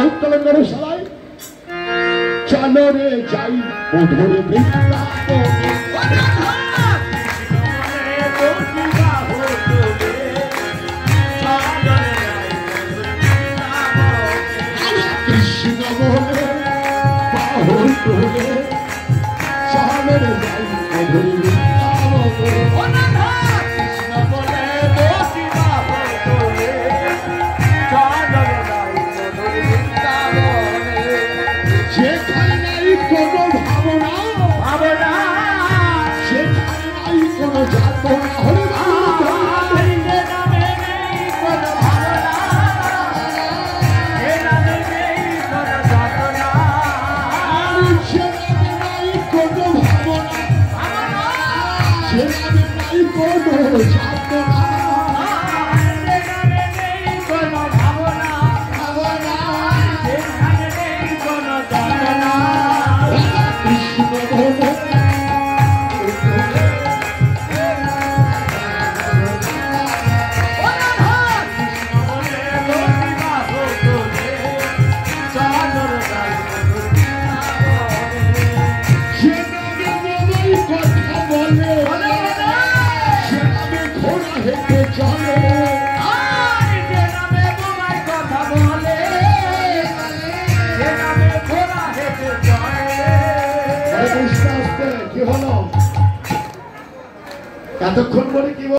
উত্তোলন করে সবাই চলো রে যাই মধুর বৃন্দাবনে কৃষ্ণ বলে বাহুর তোলে চলো রে যাই মধুর বৃন্দাবনে এতক্ষণ বলে কি